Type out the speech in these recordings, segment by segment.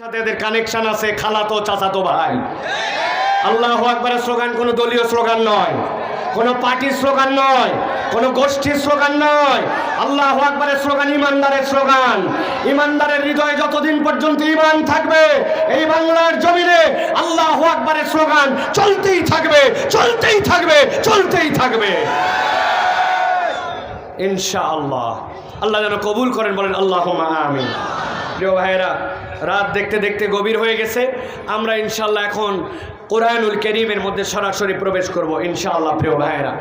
সাথে এদের কানেকশন আছে, খালাতো চাচাতো ভাই। আল্লাহু আকবারের স্লোগান কোনো দলীয় স্লোগান নয়, কোনো পার্টির স্লোগান নয়, কোনো গোষ্ঠীর স্লোগান নয়। আল্লাহু আকবারের স্লোগান ইমানদারের স্লোগান। ইমানদারের হৃদয়ে যতদিন পর্যন্ত ইমান থাকবে এই বাংলার জমিনে আল্লাহু আকবারের স্লোগান চলতেই থাকবে, চলতেই থাকবে, চলতেই থাকবে ইনশাআল্লাহ। আল্লাহ যেন কবুল করেন, বলেন আল্লাহুম্মা আমিন। প্রিয় ভাইয়েরা, রাত দেখতে দেখতে গভীর হয়ে গেছে। আমরা ইনশাআল্লাহ এখন কোরআনুল কারীমের মধ্যে সরাসরি প্রবেশ করব ইনশাআল্লাহ। প্রিয় ভাইয়েরা,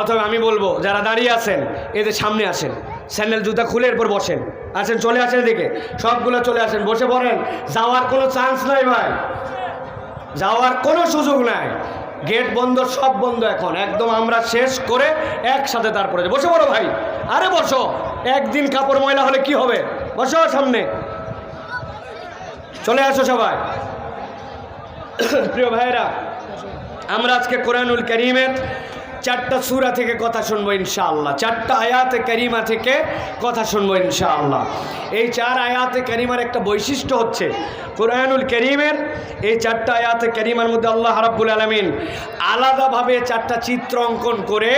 অথবা আমি বলবো যারা দাঁড়িয়ে আছেন এদের সামনে আসেন, স্যান্ডেল জুতা খুলে এরপর বসেন। আসেন, চলে আসেন এদিকে, সবগুলো চলে আসেন, বসে পড়েন। যাওয়ার কোনো চান্স নাই ভাই, যাওয়ার কোনো সুযোগ নাই। গেট বন্ধ, সব বন্ধ এখন একদম। আমরা শেষ করে একসাথে তারপরে বসে পড়ো ভাই। আরে বসো, একদিন কাপড় ময়লা হলে কি হবে? বসো সামনে, চলে আসো সবাই। প্রিয় ভাইয়েরা, আমরা আজকে কোরআনুল কারীমের 4টা সূরা থেকে কথা শুনবো ইনশাআল্লাহ। 4টা আয়াতে কারিমা থেকে কথা শুনবো ইনশাআল্লাহ। এই 4 আয়াতে কারিমার একটা বৈশিষ্ট্য হচ্ছে কোরআনুল কারীমের এই 4টা আয়াতে কারিমার মধ্যে আল্লাহ রাব্বুল আলামিন আলাদাভাবে 4টা চিত্র অঙ্কন করে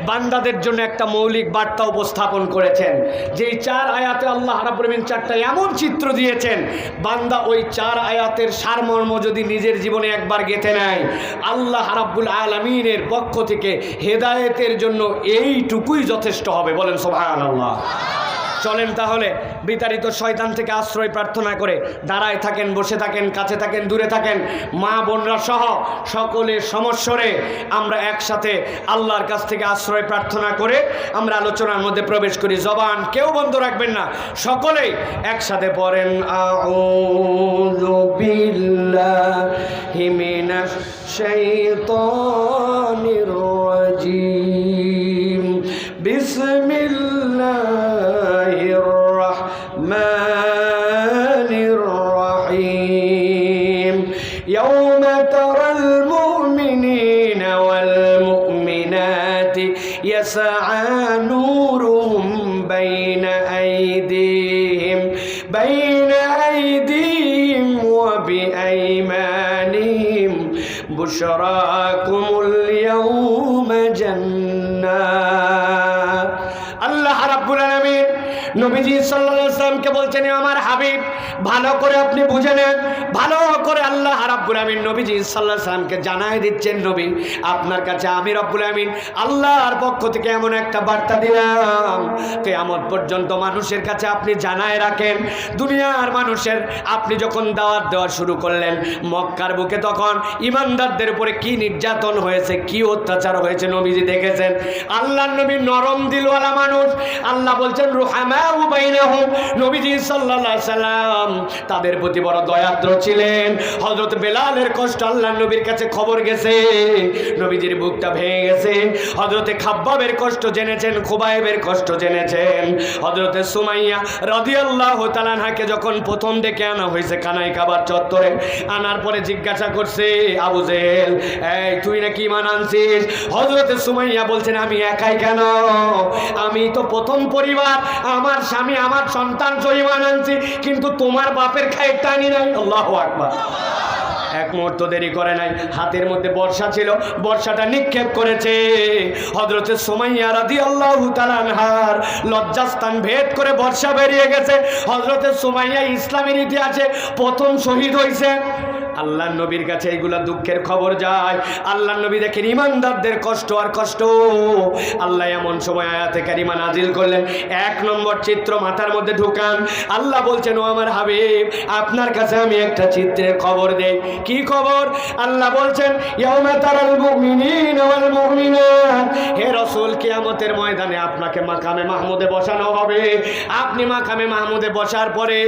বান্দাদের জন্য একটা মৌলিক বার্তা উপস্থাপন করেছেন। যেই 4 আয়াতে আল্লাহ রাব্বুল আলামিন 4টা এমন চিত্র দিয়েছেন, বান্দা ওই 4 আয়াতের সারমর্ম যদি নিজের জীবনে একবার গেঁথে নেয়, আল্লাহ রাব্বুল আলামিনের পক্ষ থেকে হেদায়েতের জন্য এইটুকুই যথেষ্ট হবে। বলেন সুবহানাল্লাহ। চলেন তাহলে বিতাড়িত শয়তান থেকে আশ্রয় প্রার্থনা করে দাঁড়ায় থাকেন, বসে থাকেন, কাছে থাকেন, দূরে থাকেন, মা বোনরা সহ সকলের সমস্বরে আমরা একসাথে আল্লাহর কাছ থেকে আশ্রয় প্রার্থনা করে আমরা আলোচনার মধ্যে প্রবেশ করি। জবান কেউ বন্ধ রাখবেন না, সকলেই একসাথে পড়েন আউযু বিল্লাহি মিনাশ শাইতানির রাজিম বিসমিল্লাহির রহমানির রহিম ইয়াওমা তারাল মুমিনিনা ওয়াল মুমিনাতি ইয়াসআ নূরুহুম বাইনা আইদিহিম ওয়া বিআইমানিহিম বুশরাকুমুল ইয়াওমা জান্নাত। আল্লাহ রাব্বুল আলামিন নবীজি সাল্লাল্লাহু আলাইহি ওয়াসাল্লামকে বলছেন, আমার হাবিব ভালো করে আপনি বুঝে নেন, ভালো করে আল্লাহ রাব্বুল আলামিন নবীজি সাল্লাল্লাহু আলাইহি ওয়াসাল্লামকে জানায় দিচ্ছেন, নবী আপনার কাছে আমি রব্বুল আলামিন আল্লাহর পক্ষ থেকে এমন একটা বার্তা দিলাম, কিয়ামত পর্যন্ত মানুষের কাছে আপনি জানায় রাখেন। দুনিয়ার মানুষের আপনি যখন দাওয়াত দেওয়া শুরু করলেন মক্কার বুকে, তখন ঈমানদারদের উপরে কি নির্যাতন হয়েছে, কি অত্যাচার হয়েছে নবীজি দেখেছেন। আল্লাহর নবী নরম দিলওয়ালা মানুষ। আল্লাহ বলছেন রুহামাউ বাইনাহুম, নবীজি সাল্লাল্লাহু আলাইহি সাল্লাম তাদের প্রতি বড় দয়াদ্র ছিলেন। হযরত বেলালের কষ্ট আল্লাহর নবীর কাছে খবর গেছে, নবীজির বুকটা ভেঙে গেছে। হযরতে খাব্বাবের কষ্ট জেনেছেন, খুবাইবের কষ্ট জেনেছেন। হযরতে সুমাইয়া রাদিয়াল্লাহু তাআলা আনহাকে যখন প্রথম ডেকে আনা হয়েছে কানাই কাবার চত্বরে, আনার পরে জিজ্ঞাসা করছে আবু জেহেল, এই তুই নাকি ঈমান আনছিস? হযরতে সুমাইয়া বলছেন, আমি একাই কেন, আমি তো প্রথম পরিবার, আমার স্বামী আমার সন্তান ঈমান আনছি, কিন্তু তোমার বাপের খায়ের টানি নাই। আল্লাহু আকবার। এক মুহূর্ত দেরি করে নাই, হাতের মধ্যে বর্ষা ছিল, বর্ষাটা নিক্ষেপ করেছে। হযরতে সুমাইয়া রাদিয়াল্লাহু তাআলা আনহার লজ্জাস্থান ভেদ করে বর্ষা বেরিয়ে গেছে। হযরতে সুমাইয়া ইসলামের ইতিহাসে প্রথম শহীদ হয়েছে। আল্লাহর নবীর কাছে এইগুলা দুঃখের খবর যায়। আল্লাহর নবী দেখেন ঈমানদারদের কষ্ট আর কষ্ট। আল্লাহ এমন সময় আয়াতে কারিমা নাজিল করলেন, 1 নম্বর চিত্র মাথার মধ্যে ঢুকান। আল্লাহ বলছেন, ও আমার হাবিব আপনার কাছে আমি একটা চিত্রের খবর দেই। কি খবর? আল্লাহ বলছেন, ইয়াউমা তারাল মুমিনিনা ওয়াল মুমিনাত, হে রাসূল কিয়ামতের ময়দানে আপনাকে মাকামে মাহমুদে বসানো হবে। আপনি মাকামে মাহমুদে বসার পরে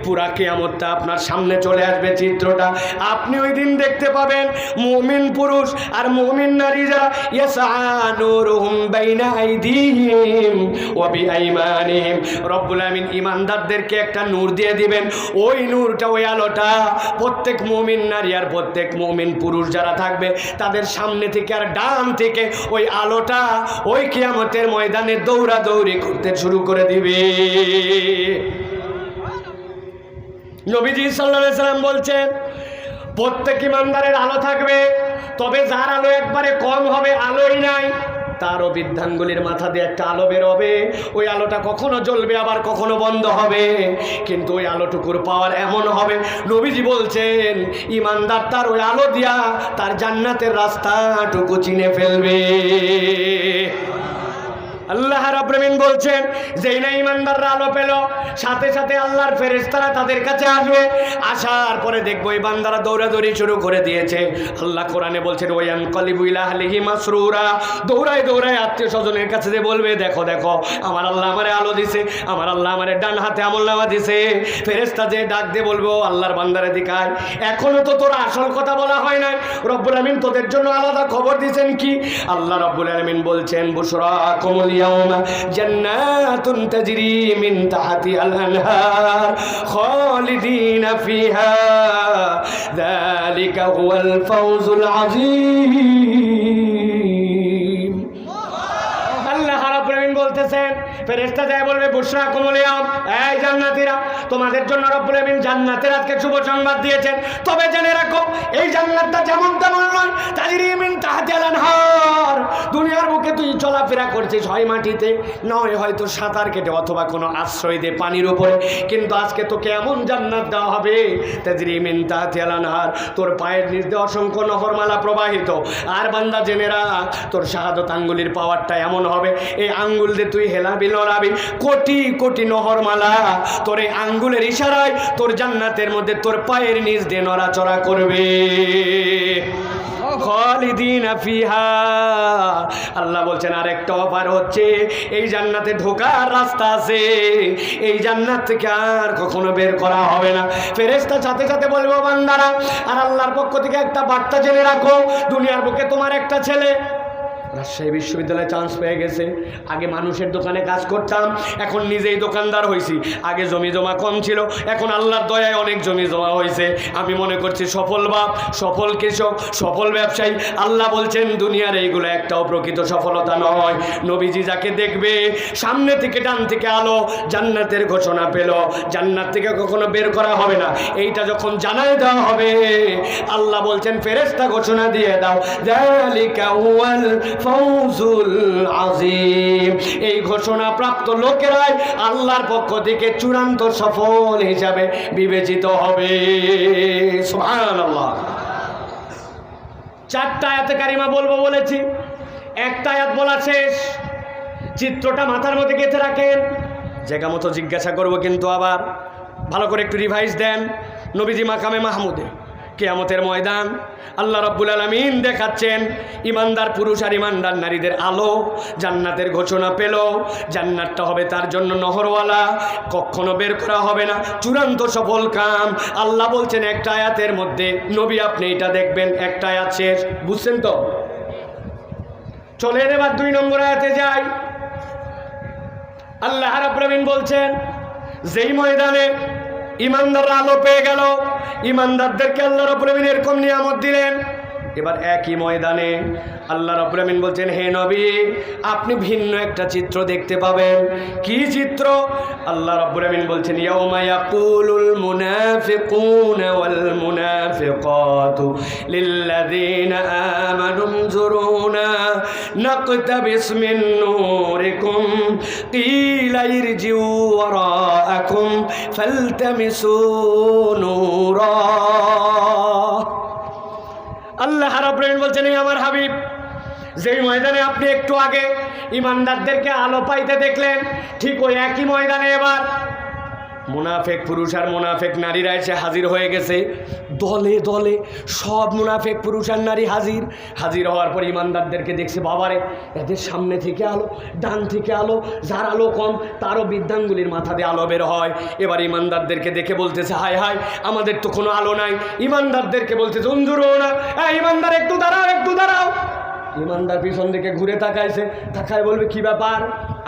পুরা কিয়ামতটা আপনার সামনে চলে আসবে। চিত্রটা আপনি ওই দিন দেখতে পাবেন, মুমিন পুরুষ আর মুমিন নারীরা ইয়াসআ নূরুহুম বাইনা আইদিহিম ওয়া বিআইমানিহিম, রব্বুল আমিন ঈমানদারদেরকে একটা নূর দিয়ে দিবেন। ওই নূরটা, ওই আলোটা প্রত্যেক মুমিন নারী আর প্রত্যেক মুমিন পুরুষ যারা থাকবে তাদের সামনে থেকে আর ডান থেকে ওই আলোটা ওই কিয়ামতের ময়দানে দৌড়াদৌড়ি করতে শুরু করে দিবে। নবীজি সাল্লাল্লাহু আলাইহি সাল্লাম বলছেন প্রত্যেক ইমানদারের আলো থাকবে, তবে যার আলো একবারে কম হবে, আলোই নাই, তারও বৃদ্ধাঙ্গুলির মাথা দিয়ে একটা আলো বের হবে। ওই আলোটা কখনো জ্বলবে আবার কখনো বন্ধ হবে, কিন্তু ওই আলোটুকুর পাওয়ার এমন হবে, নবীজি বলছেন ইমানদার তার ওই আলো দিয়া তার জান্নাতের রাস্তাটুকু চিনে ফেলবে। আল্লাহ রাব্বুল আমিন বলছেন যেই না ইমানদাররা আলো পেল, সাথে সাথে আল্লাহর ফেরেশতারা তাদের কাছে আসবে। আসার পরে দেখবো এই বান্দারা দৌড়াদৌড়ি শুরু করে দিয়েছে। আল্লাহ কোরআনে বলছেন ওয়ায়ানকালিবু ইলা আহলিহি মাসরুরা, দৌড়ায় দৌড়ায় আত্মীয় স্বজনের কাছে যে বলবে দেখো দেখো আমার আল্লাহ আমারে আলো দিছে, আমার আল্লাহ আমারে ডান হাতে আমলনামা দিছে। ফেরেশতা যে ডাক দিয়ে বলবো আল্লাহর বান্দারে দিকায়, এখনো তো তোর আসল কথা বলা হয় নাই, রব্বুল আমিন তোদের জন্য আলাদা খবর দিয়েছেন কি? আল্লাহ রব্বুল আমিন বলছেন বুশরাকুমুল ইয়াউমা জান্নাতুন তাজরি মিন তাহতিহাল আনহার খালিদিনা ফিহা যালিকা হুয়াল ফাওজুল আযীম। আল্লাহ রাব্বুল আমিন বলতেছেন ফেরেশতা যায় বলবে বুশরাকুমুল ইয়াউম, এই জান্নাতীরা তোমাদের জন্য রব্বুল আমিন জান্নাতের আজকে শুভ সংবাদ দিয়েছেন। তবে জেনে রাখো এই জান্নাতটা যেমন তেমন নয়, তাজরি মিন তাহতিহাল আনহার। দুনিয়ার বুকে তুই চলাফেরা করছিস হয় মাটিতে, নয় হয়তো সাঁতার কেটে অথবা কোনো আশ্রয় দে পানির উপরে, কিন্তু আজকে তোকে এমন জান্নাত দেওয়া হবে তাজরি মিন তাহতিহাল আনহার, তোর পায়ের নিচ দিয়ে অসংখ্য নহরমালা প্রবাহিত। আর বান্দা জেনে রাখ তোর শাহাদত আঙ্গুলের পাওয়ারটা এমন হবে, এই আঙ্গুল দিয়ে তুই হেলাবি লড়াবি, কোটি কোটি নহরমালা তোর এই আঙ্গুলের ইশারায় তোর জান্নাতের মধ্যে তোর পায়ের নিচ দিয়ে নড়াচড়া করবে। খালিদিনা ফিহা, আল্লাহ বলছেন আরেকটা অফার হচ্ছে, এই জান্নাতে ঢোকার রাস্তা আছে, এই জান্নাত থেকে আর কখনো বের করা হবে না। ফেরেশতা সাথে সাথে বলবো বান্দারা, আর আল্লাহর পক্ষ থেকে একটা বার্তা জেনে রাখো, দুনিয়ার বুকে তোমার একটা ছেলে রাজশাহী বিশ্ববিদ্যালয়ে চান্স পেয়ে গেছে। আগে মানুষের দোকানে কাজ করতাম, এখন নিজেই দোকানদার হয়েছি। আগে জমি জমা কম ছিল, এখন আল্লাহর দয়ায় অনেক জমি জমা হয়েছে। আমি মনে করছি সফল বাপ, সফল কৃষক, সফল ব্যবসায়ী। আল্লাহ বলছেন দুনিয়ার এইগুলো একটাও প্রকৃত সফলতা নয়। নবীজি যাকে দেখবে সামনে থেকে ডান থেকে আলো, জান্নাতের ঘোষণা পেল, জান্নাত থেকে কখনো বের করা হবে না, এইটা যখন জানায় দেওয়া হবে আল্লাহ বলছেন ফেরেশতা ঘোষণা দিয়ে দাও যালিকা হুয়াল ফাউজুল আযীম। এই ঘোষণা প্রাপ্ত লোকেরাই আল্লাহর পক্ষ থেকে চূড়ান্ত সফল হিসাবে বিবেচিত হবে। সুবহানাল্লাহ। চারটা আয়াতে কারিমা বলবো বলেছি, একটা আয়াত বলা শেষ, চিত্রটা মাথার মধ্যে গেঁথে রাখেন। জায়গা মতো জিজ্ঞাসা করবো কিন্তু আবার ভালো করে একটু রিভাইজ দেন। নবীজি মাকামে মাহমুদে কিয়ামতের ময়দান আল্লাহ রাব্বুল আলামিন দেখাচ্ছেন ইমানদার পুরুষ আর ইমানদার নারীদের আলো, জান্নাতের ঘোষণা পেল, জান্নাতটা হবে তার জন্য নহরওয়ালা, কখনো বের করা হবে না, চূড়ান্ত সফল কাম। আল্লাহ বলছেন একটা আয়াতের মধ্যে, নবী আপনি এটা দেখবেন, একটা আয়াত শেষ, বুঝছেন তো? চলেন এবার 2 নম্বর আয়াতে যাই। আল্লাহ রাব্বুল আলামিন বলছেন যেই ময়দানে ইমানদাররা আলো পেয়ে গেল, ইমানদারদেরকে আল্লাহ রাব্বুল আমিন এরকম নিয়ামত দিলেন। এবার একই ময়দানে আল্লাহ রাব্বুল আমিন বলছেন হে নবী আপনি ভিন্ন একটা চিত্র দেখতে পাবেন। কি চিত্র? আল্লাহ রাব্বুল আমিন বলছেন ইয়াউমা ইয়াকুলুল মুনাফিকুনা ওয়াল মুনাফিকাতু লিল্লাযীনা আমানু নজুরুনা নাকতাবিস মিন নূরিকুম কিলা ইরজিউ ওয়ারাআকুম ফালতামিসু নূরা। আল্লাহ রাব্বুল আমিন বলছেন আমার হাবিব যেই ময়দানে আপনি একটু আগে ইমানদারদেরকে আলো পাইতে দেখলেন, ঠিক ওই একই ময়দানে এবার মুনাফেক পুরুষ আর মুনাফেক নারীরা এসে হাজির হয়ে গেছে। দলে দলে সব মুনাফেক পুরুষ আর নারী হাজির হওয়ার পর ইমানদারদেরকে দেখছে, বাবারে এদের সামনে থেকে আলো, ডান থেকে আলো, যার আলো কম তারও বৃদ্ধাঙ্গুলির মাথা দিয়ে আলো বের হয়। এবার ইমানদারদেরকে দেখে বলতেছে হায় হায় আমাদের তো কোনো আলো নাই। ইমানদারদেরকে বলতেছে উনজুরু না, ইমানদার একটু দাঁড়াও, একটু দাঁড়াও। ইমানদার পিছন দিকে ঘুরে তাকাইছে, তাকায় বলবে কি ব্যাপার,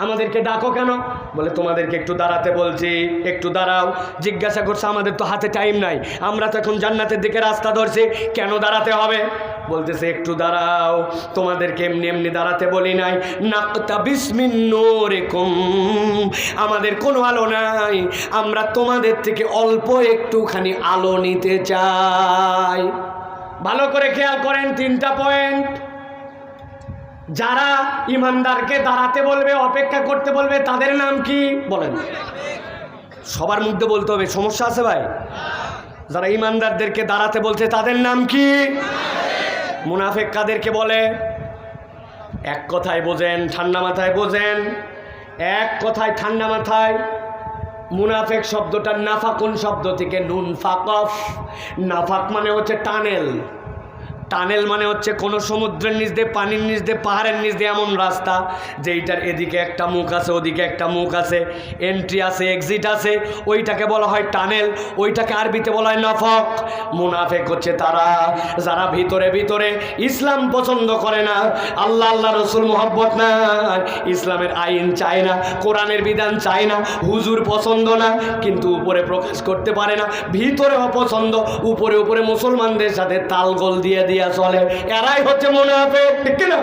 আমাদেরকে ডাকো কেন? বলে তোমাদেরকে একটু দাঁড়াতে বলছি, একটু দাঁড়াও। জিজ্ঞাসা করছে আমাদের তো হাতে টাইম নাই, আমরা তো এখন জান্নাতের দিকে রাস্তা ধরছি, কেন দাঁড়াতে হবে? বলতেছে একটু দাঁড়াও, তোমাদেরকে এমনি এমনি দাঁড়াতে বলি নাই। নাকতাবিস মিন নূরিকুম, আমাদের কোনো আলো নাই, আমরা তোমাদের থেকে অল্প একটুখানি আলো নিতে চাই। ভালো করে খেয়াল করেন, 3টা পয়েন্ট। যারা ইমানদারকে দাঁড়াতে বলবে, অপেক্ষা করতে বলবে, তাদের নাম কি বলেন? সবার মধ্যে বলতে হবে, সমস্যা আছে ভাই? যারা ইমানদারদেরকে দাঁড়াতে বলছে তাদের নাম কি? মুনাফিক কাদেরকে বলে? এক কথায় বোঝেন, ঠান্ডা মাথায় বোঝেন, এক কথায় ঠান্ডা মাথায়। মুনাফিক শব্দটা নাফাকুন শব্দ থেকে নুন ফাকফ। নাফাক মানে হচ্ছে টানেল। টানেল মানে হচ্ছে কোনো সমুদ্রের নিচ দিয়ে, পানির নিচ দিয়ে, পাহাড়ের নিচ দিয়ে এমন রাস্তা যেইটার এদিকে একটা মুখ আছে, ওদিকে একটা মুখ আছে, এন্ট্রি আছে, এক্সিট আছে, ওইটাকে বলা হয় টানেল, ওইটাকে আরবিতে বলা হয় নাফাক। মুনাফিক হচ্ছে তারা যারা ভিতরে ভিতরে ইসলাম পছন্দ করে না, আল্লাহ আল্লাহ রসুল মোহাব্বত না, ইসলামের আইন চায় না, কোরআনের বিধান চায় না, হুজুর পছন্দ না, কিন্তু উপরে প্রকাশ করতে পারে না, ভিতরে অপছন্দ, উপরে উপরে মুসলমানদের সাথে তালগোল দিয়ে চলে, এরাই হচ্ছে মুনাফিক। ঠিক না?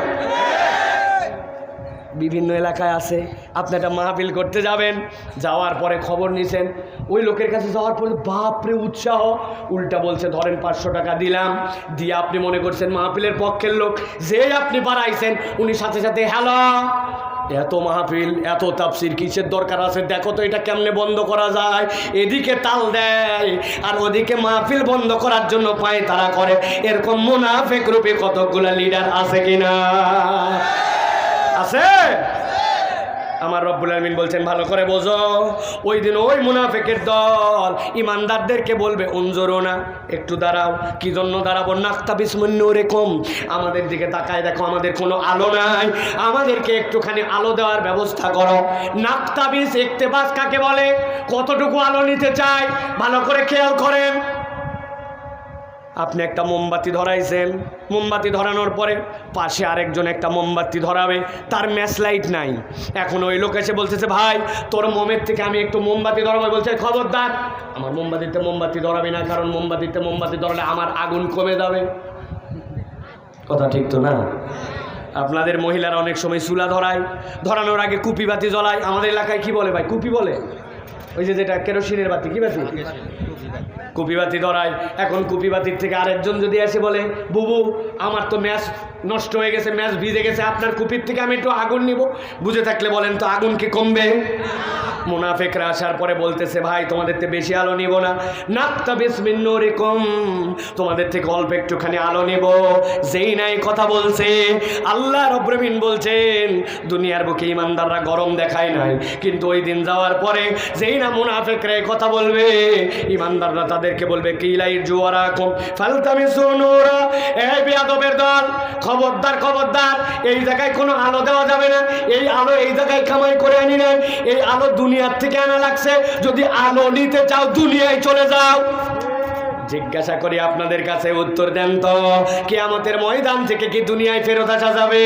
বিভিন্ন এলাকায় আছে, আপনি একটা মাহফিল করতে যাবেন, যাওয়ার পরে খবর নিছেন, ওই লোকের কাছে যাওয়ার পরে বাপরে উৎসাহ, উল্টা বলছে ধরেন 500 টাকা দিলাম, দিয়ে আপনি মনে করছেন মাহফিলের পক্ষের লোক, যেই আপনি বাড়াইছেন উনি সাথে সাথে হ্যালো, এত মাহফিল, এত তাফসির কিসের দরকার আছে, দেখো তো এটা কেমনে বন্ধ করা যায়। এদিকে তাল দেয় আর ওদিকে মাহফিল বন্ধ করার জন্য পায় তারা করে। এরকম মুনাফিক রূপে কতগুলা লিডার আছে কিনা? আছে। আমার রব্বুল আলামিন বলছেন ভালো করে বোঝো, ওই দিন ওই মুনাফিকের দল ইমানদারদেরকে বলবে উনজুরুনা, একটু দাঁড়াও। কি জন্য দাঁড়াবো? নাকতাবিস মিন নূরিকুম, আমাদের দিকে তাকায় দেখো, আমাদের কোনো আলো নাই, আমাদেরকে একটুখানি আলো দেওয়ার ব্যবস্থা করো। নাকতাবিস, ইকতিবাস কাকে বলে? কতটুকু আলো নিতে চাই, ভালো করে খেয়াল করেন। আপনি একটা মোমবাতি ধরাইছেন, মোমবাতি ধরানোর পরে পাশে আরেকজন একটা মোমবাতি ধরাবে, তার ম্যাচ লাইট নাই। এখন ওই লোক এসে বলতেছে ভাই তোর মোমের থেকে আমি একটু মোমবাতি ধরাবো, বলছে খবরদার আমার মোমবাতিতে মোমবাতি ধরাবি না, কারণ মোমবাতিতে মোমবাতি ধরালে আমার আগুন কমে যাবে। কথা ঠিক তো না? আপনাদের মহিলারা অনেক সময় চুলা ধরায়, ধরানোর আগে কুপি বাতি জ্বলায়। আমাদের এলাকায় কি বলে ভাই? কুপি বলে, ওই যে যেটা কেরোসিনের বাতি, কি বাতি? কুপি বাতি ধরায়। এখন কুপি বাতির থেকে আরেকজন যদি এসে বলে বুবু আমার তো ম্যাচ নষ্ট হয়ে গেছে, ম্যাচ ভিজে গেছে, আপনার কুপির থেকে আমি একটু আগুন নিব, বুঝে থাকলে বলেন তো আগুন কি কমবে? মুনাফিকরা আসার পরে বলতেছে ভাই তোমাদের থেকে বেশি আলো নিব না, নাকতাবিস মিন নূরিকুম, তোমাদের থেকে অল্প একটুখানি আলো নিব। যেই নাই কথা বলছে, আল্লাহ রাব্বুল আলামিন বলছেন দুনিয়ার বুকে ইমানদাররা গরম দেখায় নাই, কিন্তু ওই দিন যাওয়ার পরে যেই না মুনাফিকরা কথা বলবে, ইমানদাররা তাদেরকে বলবে কিলাই জুয়ারাকুম ফালতামিসু নূরা, এই বেয়াদবের দল খবরদার খবরদার, এই জায়গায় কোনো আলো দেওয়া যাবে না, এই আলো এই জায়গায় কামাই করে আনি নাই, এই আলো দুনিয়ার থেকে আনা লাগছে, যদি আলো নিতে চাও দুনিয়ায় চলে যাও। জিজ্ঞাসা করি আপনাদের কাছে, উত্তর দেন তো, কিয়ামতের ময়দান থেকে কি দুনিয়ায় ফেরত আসা যাবে?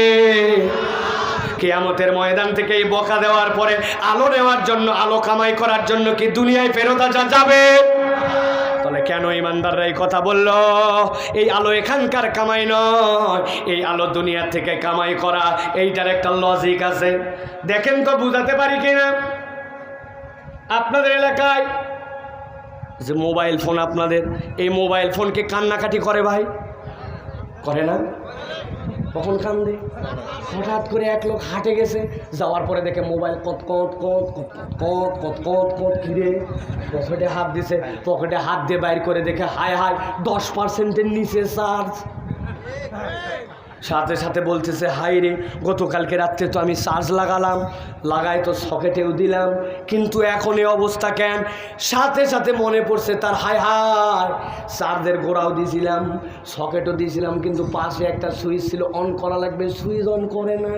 কিয়ামতের ময়দান থেকে এই বকা দেওয়ার পরে আলো নেওয়ার জন্য, আলো কামাই করার জন্য কি দুনিয়ায় ফেরত আসা যাবে? তাহলে কেন ইমানদাররা এই কথা বলল? এই আলো এখানকার কামাই নয়, এই আলো দুনিয়ার থেকে কামাই করা, এইটার একটা লজিক আছে। দেখেন তো বুঝাতে পারি কিনা। আপনাদের এলাকায় যে মোবাইল ফোন, আপনাদের এই মোবাইল ফোনকে কান্নাকাটি করে ভাই? করে না? কখন কান্দে? হঠাৎ করে এক লোক হাঁটে গেছে, যাওয়ার পরে দেখে মোবাইল কত কত কত কত কত কত কত কিরে, পকেটে হাত দিছে, পকেটে হাত দিয়ে বাইর করে দেখে হায় হায় 10%-এর নিচে চার্জ। সাথে সাথে বলতেছে হাই রে, গতকালকে রাত্রে তো আমি চার্জ লাগালাম, লাগাই তো সকেটেও দিলাম, কিন্তু এখন এই অবস্থা কেন? সাথে সাথে মনে পড়ছে তার হায় হায়, চার্জের গোড়াও দিয়েছিলাম, সকেটও দিয়েছিলাম, কিন্তু পাশে একটা সুইচ ছিল, অন করা লাগবে, সুইচ অন করে না।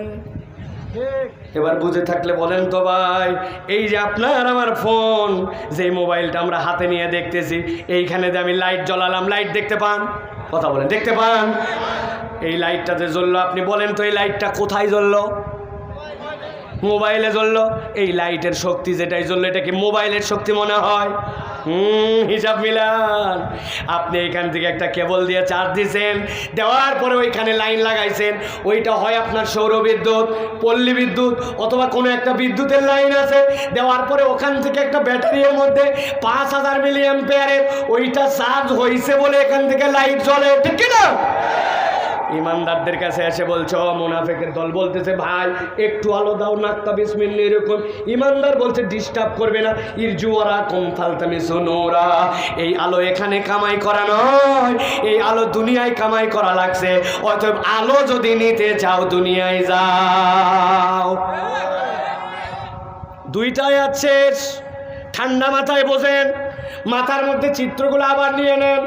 এবার বুঝে থাকলে বলেন তো ভাই, এই যে আপনার আমার ফোন, যে মোবাইলটা আমরা হাতে নিয়ে দেখতেছি, এইখানে যে আমি লাইট জ্বলালাম, লাইট দেখতে পান? কথা বলেন, দেখতে পান? এই লাইটটা যে জ্বললো, আপনি বলেন তো এই লাইটটা কোথায় জ্বললো? মোবাইলে জ্বললো। এই লাইটের শক্তি যেটাই জ্বললো, এটা কি মোবাইলের শক্তি মনে হয়? হিসাব মিলান। আপনি এখান থেকে একটা কেবল দিয়ে চার্জ দিয়েছেন, দেওয়ার পরে ওইখানে লাইন লাগাইছেন, ওইটা হয় আপনার সৌর বিদ্যুৎ, পল্লী বিদ্যুৎ অথবা কোনো একটা বিদ্যুতের লাইন আছে, দেওয়ার পরে ওখান থেকে একটা ব্যাটারির মধ্যে 5000 মিলি অ্যাম্পিয়ারের ওইটা চার্জ হয়েছে বলে এখান থেকে লাইট জ্বলে, ঠিক কিনা? ইমানদারদের কাছে এসে বলছো, মুনাফিকের দল বলতেছে ভাই একটু আলো দাও, নাক্তা বিসমিন, এরকম। ইমানদার বলছে ডিস্টার্ব করবে না, ইরজুয়ারা কম ফালতামি সুনুরা, এই আলো এখানে কামাই করা নয়, এই আলো দুনিয়ায় কামাই করা লাগছে, অতএব আলো যদি নিতে চাও দুনিয়ায় যাও। দুইটাই আছে, ঠান্ডা মাথায় বোঝেন, মাথার মধ্যে চিত্রগুলো আবার নিয়ে নেন।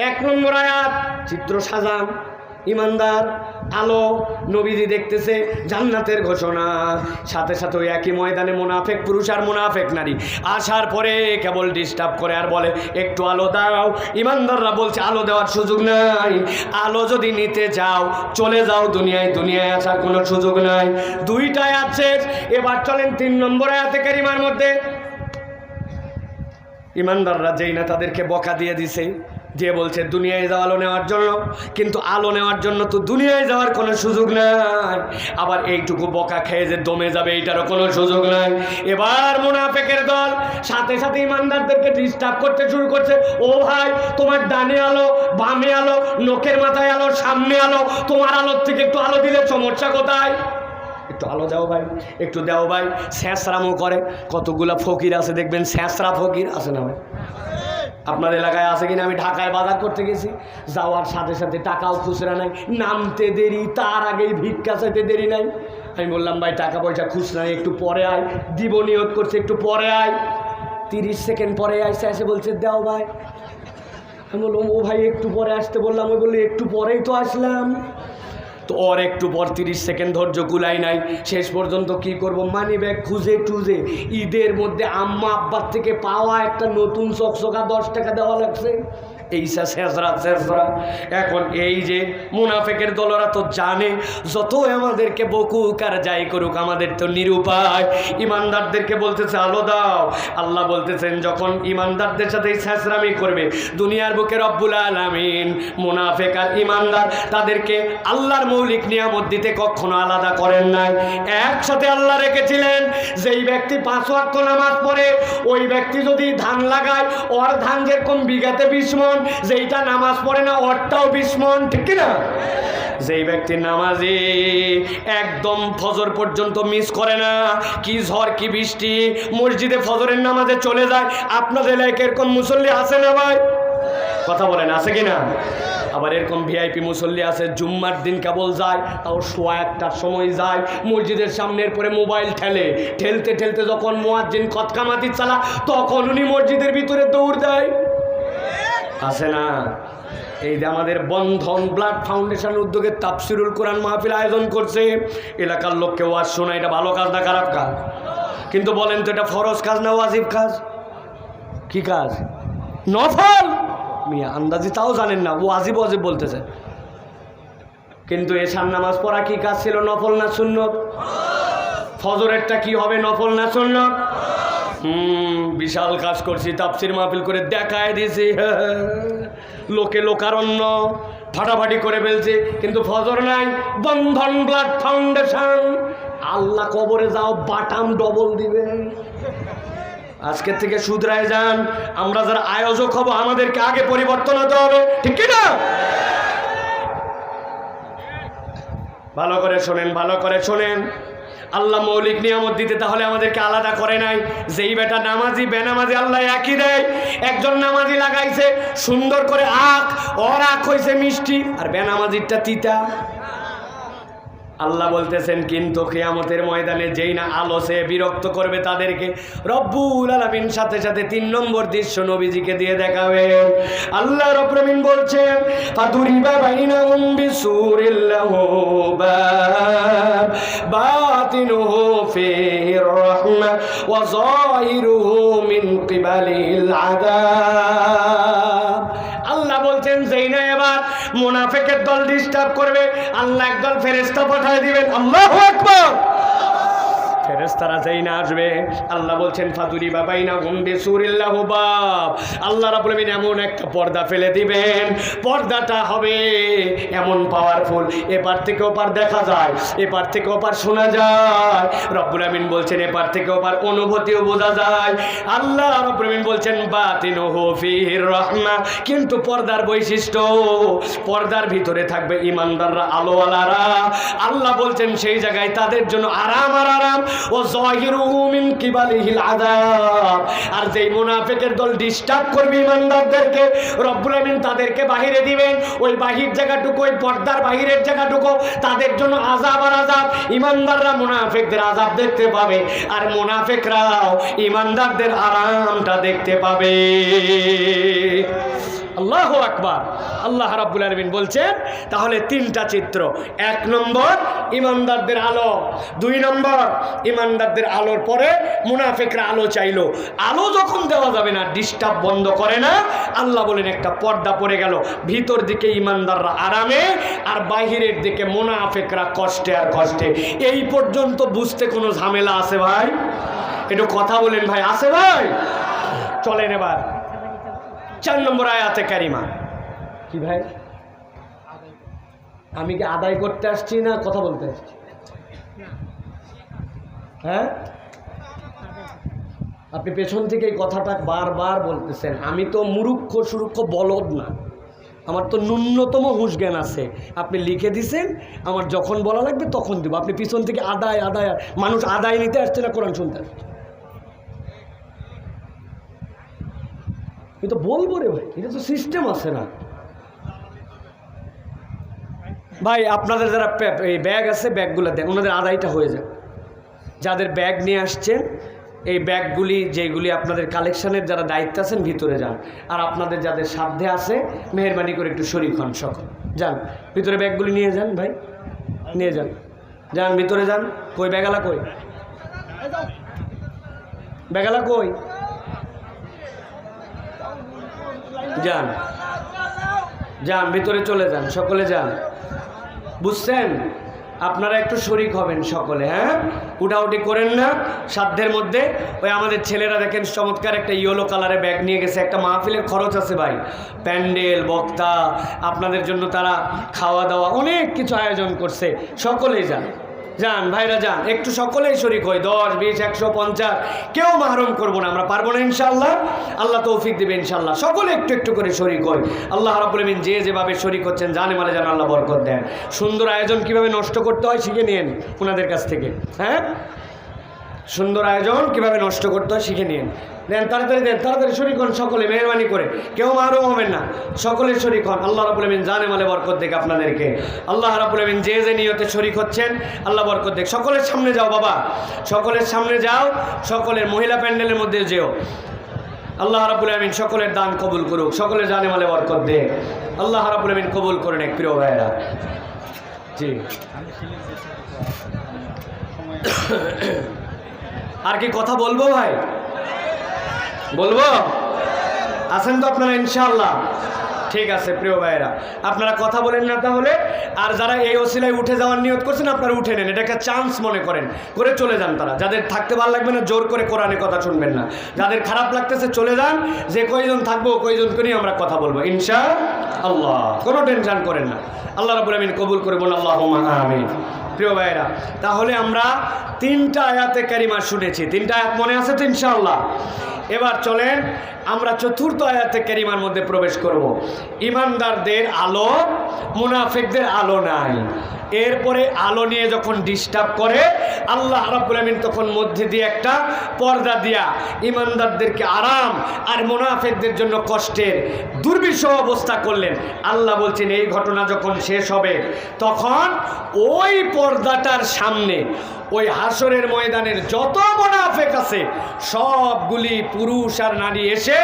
1 নম্বর আয়াত, চিত্র সাজান। ইমানদার আলো, নবীজি দেখতেছে জান্নাতের ঘোষণা, সাথে সাথে ওই একই ময়দানে মুনাফিক পুরুষ আর মুনাফিক নারী আসার পরে কেবল ডিস্টার্ব করে আর বলে একটু আলো দাও। ইমানদাররা বলছে আলো দেওয়ার সুযোগ নাই, আলো যদি নিতে যাও চলে যাও দুনিয়ায়, দুনিয়ায় আসার কোনো সুযোগ নাই। দুইটাই আছে। এবার চলেন 3 নম্বর আয়াতে কারিমার মধ্যে। ইমানদাররা যেই না তাদেরকে বকা দিয়ে দিছে, যে বলছে দুনিয়ায় যাওয়া আলো নেওয়ার জন্য, কিন্তু আলো নেওয়ার জন্য তো দুনিয়ায় যাওয়ার কোনো সুযোগ নাই, আবার এইটুকু বকা খেয়ে যে দমে যাবে এইটারও কোনো সুযোগ নাই। এবার মুনাফিকের দল সাথে সাথে ইমানদারদেরকে ডিস্টার্ব করতে শুরু করছে, ও ভাই তোমার ডানে আলো, বামে আলো, নখের মাথায় আলো, সামনে আলো, তোমার আলোর থেকে একটু আলো দিলে সমস্যা কোথায়? একটু আলো দাও ভাই, একটু দাও ভাই। স্যাঁচরামো করে, কতগুলা ফকির আছে দেখবেন, স্যাঁচরা ফকির আছে না ভাই? আপনার এলাকায় আছে কিনা? আমি ঢাকায় বাজার করতে গেছি, যাওয়ার সাথে সাথে টাকাও খুচরা নাই, নামতে দেরি, তার আগেই ভিক্ষা চাইতে দেরি নাই। আমি বললাম ভাই টাকা পয়সা খুচরা নাই, একটু পরে আয়, দিব নিয়ত করছে একটু পরে আয়। 30 সেকেন্ড পরে আসছে, এসে বলছে দাও ভাই। আমি বললাম ও ভাই একটু পরে আসতে বললাম, ওই বললি একটু পরেই তো আসলাম। তো ওর একটু পর 30 সেকেন্ড ধৈর্য কুলাই নাই, শেষ পর্যন্ত কি করব, মানি ব্যাগ খুঁজে টুজে ঈদের মধ্যে আম্মা আব্বার থেকে পাওয়া একটা নতুন চকচকা 10 টাকা দেওয়া লাগছে। এইসা শেষরা। এখন এই যে মুনাফিকের দলরা তো জানে যতই আমাদেরকে বকুক আর যাই করুক আমাদের তো নিরুপায়। ইমানদারদেরকে বলতেছে আলো দাও। আল্লাহ বলতেছেন যখন ইমানদারদের সাথে শেষরামি করবে দুনিয়ার বুকে রব্বুল আলামিন মুনাফিক আর ইমানদার তাদেরকে আল্লাহর মৌলিক নিয়ামত দিতে কখনো আলাদা করেন নাই, একসাথে আল্লাহ রেখেছিলেন। যেই ব্যক্তি 5 ওয়াক্ত নামাজ পড়ে ওই ব্যক্তি যদি ধান লাগায়, ওর ধান যেরকম বিঘাতে 20 মণ, যেইটা নামাজ পড়ে না ওরটাও 20 মণ, ঠিক কিনা? যেই ব্যক্তি নামাজি একদম ফজর পর্যন্ত মিস করে না, কি ঝড় কি বৃষ্টি মসজিদে ফজরের নামাজে চলে যায়। আপনাদের এলাকায় এরকম মুসল্লি আছে না ভাই? কথা বলেন আছে কিনা? আবার এরকম ভিআইপি মুসল্লি আছে, জুম্মার দিন কেবল যায়, তাও 1:15টার সময় যায়, মসজিদের সামনের পরে মোবাইল ঠেলতে ঠেলতে যখন মুয়াজ্জিন কতকামাতি চালা তখন উনি মসজিদের ভিতরে দৌড় দেয়। আছে না? এই যে আমাদের বন্ধন ব্লাড ফাউন্ডেশন উদ্যোগে তাফসিরুল কোরআন মাহফিল আয়োজন করছে, এলাকার লোককে ওয়াজ শোনা, এটা ভালো কাজ না খারাপ কাজ? কিন্তু বলেন তো এটা ফরজ কাজ না ওয়াজিব কাজ? কি কাজ? নফল। মিয়া আন্দাজি তাও জানেন না, ওয়াজিব ওয়াজিব বলতেছে। কিন্তু এশার নামাজ পড়া কি কাজ ছিল, নফল না সুন্নত? ফজরেরটা কি হবে, নফল না সুন্নত? বিশাল কাজ করছি, তাফসির মাহফিল করে দেখায় দিয়েছি, লোকে লোকারণ্য ফাটাফাটি করে ফেলছে, কিন্তু ফজর নাই। বন্ধন ব্লাড ফাউন্ডেশন, আল্লাহ কবরে যাও বাটাম ডবল দিবে। আজকের থেকে শুধরায় যান। আমরা যারা আয়োজক হব আমাদেরকে আগে পরিবর্তন হতে হবে, ঠিক কি না? ভালো করে শোনেন, ভালো করে শোনেন। আল্লাহ মৌলিক নিয়ামত দিতে তাহলে আমাদেরকে আলাদা করে নাই। যেই বেটা নামাজি বেনামাজি আল্লাহ একই দেয়। একজন নামাজি লাগাইছে সুন্দর করে আখ, ওর আখ হয়েছে মিষ্টি আর বেনামাজিরটা তিতা। আল্লাহ বলতেছেন কিন্তু কিয়ামতের ময়দানে যেই না আলো সে বিরক্ত করবে তাদেরকে রব্বুল আলামিন সাথে সাথে 3 নম্বর দৃশ্য নবীজিকে দিয়ে দেখাবে। আল্লাহ রাব্বুল আলামিন বলছেন ফাদুরিবা বাইনাহুম বিসুরিল লাহু বাব বাতিনুহু ফির রাহমা ওয়া যাহিরুহু মিন কিবালিল আযাব। আল্লাহ বলছেন যেই না এবার মুনাফিকের দল ডিস্টার্ব করবে আল্লাহ একদল ফেরেশতা পাঠিয়ে দিবেন। আল্লাহু আকবার। ফেরেশতারা যেই না আসবে আল্লাহ বলছেন ফাদুরি বাবাইনা হুম বিসুরিল্লাহু বাব, আল্লাহ রাব্বুল আমিন এমন একটা পর্দা ফেলে দিবেন, পর্দাটা হবে এমন পাওয়ারফুল, এপার থেকে ওপার দেখা যায়, এপার থেকে ওপার শোনা যায়। রব্বুল আমিন বলছেন এপার থেকে ওপার অনুভূতিও বোঝা যায়। আল্লাহ রব্বুল আমিন বলছেন বাতিনুহু ফীহির রাহমা, কিন্তু পর্দার বৈশিষ্ট্য, পর্দার ভিতরে থাকবে ঈমানদাররা, আলোওয়ালারা। আল্লাহ বলছেন সেই জায়গায় তাদের জন্য আরাম আর আরাম। ও যাহিরুহু মিন কিবালিহিল আযাব, আর যেই মুনাফিকের দল ডিস্টার্ব করবে ঈমানদারদেরকে রব্বুল আমিন তাদেরকে বাহিরে দিবেন। ওই বাহির জায়গাটুকু, ওই পর্দার বাহিরের জায়গাটুকু তাদের জন্য আযাব আর আযাব। ঈমানদাররা মুনাফিকদের আযাব দেখতে পাবে, আর মুনাফিকরাও ঈমানদারদের আরামটা দেখতে পাবে। আল্লাহু আকবার। আল্লাহ রাব্বুল আলামিন বলছেন তাহলে তিনটা চিত্র, এক নম্বর ঈমানদারদের আলো, দুই নম্বর ঈমানদারদের আলোর পরে মুনাফিকরা আলো চাইলো, আলো যখন দেওয়া যাবে না, ডিস্টার্ব বন্ধ করে না, আল্লাহ বলেন একটা পর্দা পড়ে গেল, ভিতর দিকে ঈমানদাররা আরামে আর বাহিরের দিকে মুনাফিকরা কষ্টে আর কষ্টে। এই পর্যন্ত বুঝতে কোনো ঝামেলা আছে ভাই? একটু কথা বলেন ভাই, আছে ভাই? চলেন এবার 4 নম্বর আয়াতে কারিমা। কি ভাই, আমি কি আদায় করতে আসছি না কথা বলতে আসছি? হ্যাঁ, আপনি পেছন থেকে এই কথাটা বারবার বলতেছেন। আমি তো মূর্খ সুরুক্ষ বলদ না, আমার তো ন্যূনতম হুঁশ জ্ঞান আছে। আপনি লিখে দিছেন, আমার যখন বলা লাগবে তখন দিব। আপনি পিছন থেকে আদায় আদায়, মানুষ আদায় নিতে আসছে না কোরআন শুনতে আসছে। কিন্তু বলবো রে ভাই, এটা তো সিস্টেম আছে না ভাই। আপনাদের যারা এই ব্যাগ আছে ব্যাগগুলো দেন, ওনাদের আদায়টা হয়ে যায়। যাদের ব্যাগ নিয়ে আসছেন এই ব্যাগগুলি, যেগুলি আপনাদের কালেকশনের যারা দায়িত্ব আছেন ভিতরে যান, আর আপনাদের যাদের সাধ্যে আছে মেহেরবানি করে একটু শরীক হন, সকল যান ভিতরে, ব্যাগগুলি নিয়ে যান ভাই, নিয়ে যান, যান ভিতরে যান। কই ব্যাগালা, কই ব্যাগালা, কই যান, যান ভিতরে চলে যান, সকলে যান। বুঝছেন? আপনারা একটু শরীক হবেন সকলে, হ্যাঁ, উঠাউটি করেন না সাধ্যের মধ্যে। ওই আমাদের ছেলেরা দেখেন চমৎকার একটা ইয়েলো কালারের ব্যাগ নিয়ে গেছে। একটা মাহফিলের খরচ আছে ভাই, প্যান্ডেল, বক্তা, আপনাদের জন্য তারা খাওয়া দাওয়া অনেক কিছু আয়োজন করছে। সকলেই যান, যান ভাইরা যান, একটু সকলেই শরীক হয়, 10, 20, 100, 50, কেউ মাহরুম করবো না, আমরা পারবো না ইনশাআল্লাহ। আল্লাহ তৌফিক দেবে ইনশাআল্লাহ। সকলে একটু একটু করে শরীক হয়। আল্লাহ রাব্বুল আমিন যে যেভাবে শরীক হচ্ছেন জানে মালে যেন আল্লাহ বরকত দেন। সুন্দর আয়োজন কিভাবে নষ্ট করতে হয় শিখে নিন ওনাদের কাছ থেকে, হ্যাঁ, সুন্দর আয়োজন কিভাবে নষ্ট করতে হয় শিখে নিন। দেন তাড়াতাড়ি, দেন তাড়াতাড়ি, শরীক হন সকলে, মেহরবানি করে, কেউ মাহরুম হবেন না, সকলে শরীক হন। আল্লাহ রাব্বুল আমিন জানে মালে বরকত দেখ আপনাদেরকে। আল্লাহ রাব্বুল আমিন যে যে নিয়তে শরীক হচ্ছেন আল্লাহ বরকত দেখ। সকলের সামনে যাও বাবা, সকলের সামনে যাও, সকলের মহিলা প্যান্ডেলের মধ্যে যেও। আল্লাহ রাব্বুল আমিন সকলের দান কবুল করুক, সকলের জানে মালে বরকত দেখ। আল্লাহ রাব্বুল আমিন কবুল করে নেক। প্রিয় ভাইয়েরা, জি আর কি কথা বলবো ভাই? বলবো? আছেন তো আপনারা ইনশাআল্লাহ? ঠিক আছে প্রিয় ভাইয়েরা, আপনারা কথা বলেন না তাহলে। আর যারা এই ওসিলায় উঠে যাওয়ার নিয়ত করছেন আপনারা উঠে নেন, এটা একটা চান্স মনে করেন, করে চলে যান। তারা যাদের থাকতে ভালো লাগবে না জোর করে কোরআনে কথা শুনবেন না, যাদের খারাপ লাগতেছে চলে যান। যে কয়জন থাকবো কয়জনকে নিয়ে আমরা কথা বলবো ইনশাআল্লাহ, কোনো টেনশন করেন না। আল্লাহ রাব্বুল আমিন কবুল করে বলুন আল্লাহুম্মা আমিন। প্রিয় ভাইয়েরা, তাহলে আমরা 3টা আয়াতে কারিমা শুনেছি, 3টা আয়াত মনে আছে তো ইনশাআল্লাহ? এবার চলেন আমরা 4র্থ আয়াতে কারিমার মধ্যে প্রবেশ করব। ঈমানদারদের আলো, মুনাফিকদের আলো নাই। এরপরে আলো নিয়ে যখন ডিস্টার্ব করে আল্লাহ রাব্বুল আমিন তখন মধ্যে দিয়ে একটা পর্দা দিয়া ঈমানদারদেরকে আরাম আর মুনাফিকদের জন্য কষ্টের দুর্বিষহ অবস্থা করলেন। আল্লাহ বলছেন এই ঘটনা যখন শেষ হবে তখন ওই পর্দাটার সামনে ওই হাসরের ময়দানের যত মুনাফিক আছে সবগুলি পুরুষ আর নারী এসে